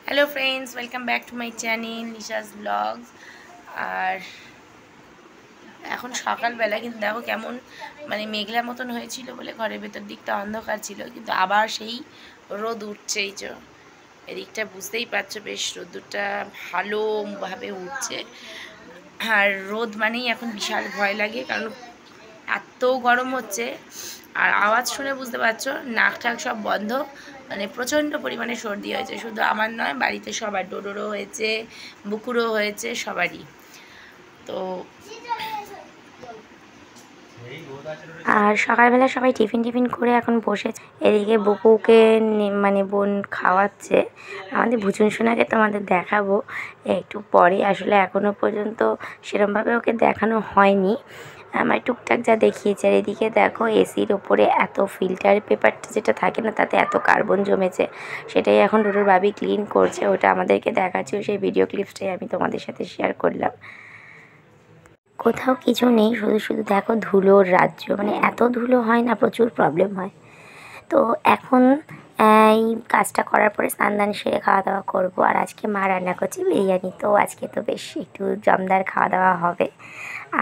Hello friends, welcome back to my channel Nisha's blogs. আর এখন সকালবেলা, কিন্তু দেখো কেমন মেঘলা মতন হয়েছিল বলে ঘরের ভেতর দিকটা অন্ধকার ছিল, কিন্তু আবার সেই রোদ উঠছে। এই যে এদিকটা বুঝতেই পারছো, বেশ রোদটা ভালোভাবে উঠছে। আর রোদ মানেই এখন বিশাল ভয় লাগে, কারণ এত গরম হচ্ছে। আর আওয়াজ শুনে বুঝতে পারছো, নাক ঠাক সব বন্ধ, প্রচণ্ড পরিমাণে সর্দি হয়েছে। শুধু আমার নয়, বাড়িতে সবার, ডোডোরও হয়েছে, বুকুরও হয়েছে, সবারই। তো আর সকালবেলা সবাই টিফিন টিফিন করে এখন বসেছে। এদিকে বুকুকে বোন খাওয়াচ্ছে। আমাদের ভুচুন সোনাকে তোমাদের দেখাবো একটু পরে। আসলে এখনও পর্যন্ত সেরমভাবে ওকে দেখানো হয়নি, আমার টুকটাক যা দেখিয়েছে। আর এদিকে দেখো এসির ওপরে এত ফিল্টার পেপারটা যেটা থাকে না, তাতে এত কার্বন জমেছে, সেটাই এখন ডোডোর বাবি ক্লিন করছে। ওটা আমাদেরকে দেখাচ্ছে, সেই ভিডিও ক্লিপসটাই আমি তোমাদের সাথে শেয়ার করলাম। কোথাও কিছু নেই, শুধু শুধু দেখো ধুলোর রাজ্য, এত ধুলো হয় না, প্রচুর প্রবলেম হয়। তো এখন এই কাজটা করার পরে স্নান দান সেরে খাওয়া দাওয়া করবো। আর আজকে মা রান্না করছে বিরিয়ানি, তো আজকে তো বেশ একটু জমদার খাওয়া দাওয়া হবে।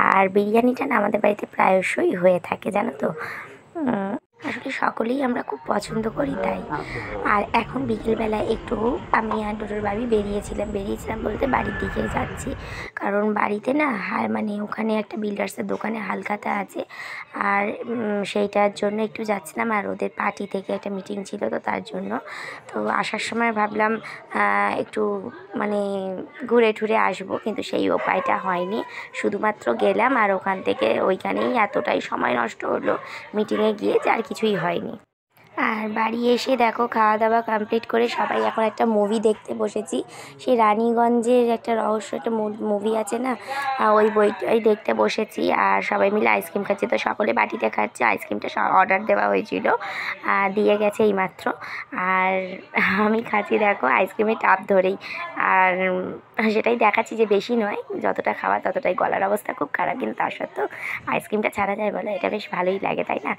আর বিরিয়ানিটা না আমাদের বাড়িতে প্রায়শই হয়ে থাকে, জানো তো। আসলে সকলেই আমরা খুব পছন্দ করি তাই। আর এখন বিকেলবেলা একটু আমি আর ডোডোর বাবি বেরিয়েছিলাম বলতে বাড়ির দিকে যাচ্ছি। কারণ বাড়িতে না ওখানে একটা বিল্ডার্সের দোকানে হালখাতা আছে, আর সেইটার জন্য একটু যাচ্ছিলাম। আর ওদের পার্টি থেকে একটা মিটিং ছিল, তো তার জন্য। তো আসার সময় ভাবলাম একটু ঘুরে ঠুরে আসবো, কিন্তু সেই উপায়টা হয়নি। শুধুমাত্র গেলাম, আর ওখান থেকে ওইখানেই এতটাই সময় নষ্ট হলো মিটিংয়ে গিয়ে, যে আর কিছুই হয়নি। আর বাড়ি এসে দেখো খাওয়া দাওয়া কমপ্লিট করে সবাই এখন একটা মুভি দেখতে বসেছি। সেই রানীগঞ্জের একটা রহস্য, একটা মুভি আছে না, ওই বইটাই দেখতে বসেছি। আর সবাই মিলে আইসক্রিম খাচ্ছি, তো সকলে বাটিতে খাচ্ছে। আইসক্রিমটা অর্ডার দেওয়া হয়েছিল, দিয়ে গেছে এইমাত্র। আর আমি খাচ্ছি দেখো আইসক্রিমের টাপ ধরেই। আর সেটাই দেখাচ্ছি যে বেশি নয়, যতটা খাওয়া ততটাই। গলার অবস্থা খুব খারাপ, কিন্তু তার সত্ত্বেও আইসক্রিমটা ছাড়া যায় বলো, এটা বেশ ভালোই লাগে, তাই না?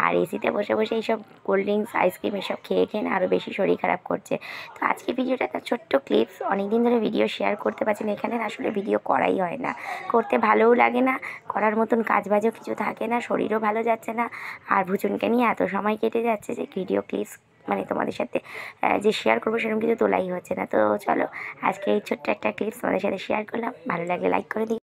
আর এসিতে বসে বসে এইসব কোল্ড ড্রিঙ্কস, আইসক্রিম এসব খেয়ে খেয়ে না আরও বেশি শরীর খারাপ করছে। তো আজকে ভিডিওটা একটা ছোট্ট ক্লিপস, অনেকদিন ধরে ভিডিও শেয়ার করতে পারছি না। এখানে আসলে ভিডিও করাই হয় না, করতে ভালোও লাগে না, করার মতন কাজবাজও কিছু থাকে না, শরীরও ভালো যাচ্ছে না। আর ভুচুনকে নিয়ে এত সময় কেটে যাচ্ছে যে ভিডিও ক্লিপস তোমাদের সাথে যে শেয়ার করবো সেরকম কিছু তোলাই হচ্ছে না। তো চলো, আজকে এই ছোট্ট একটা ক্লিপস তোমাদের সাথে শেয়ার করলাম। ভালো লাগলে লাইক করে দিই।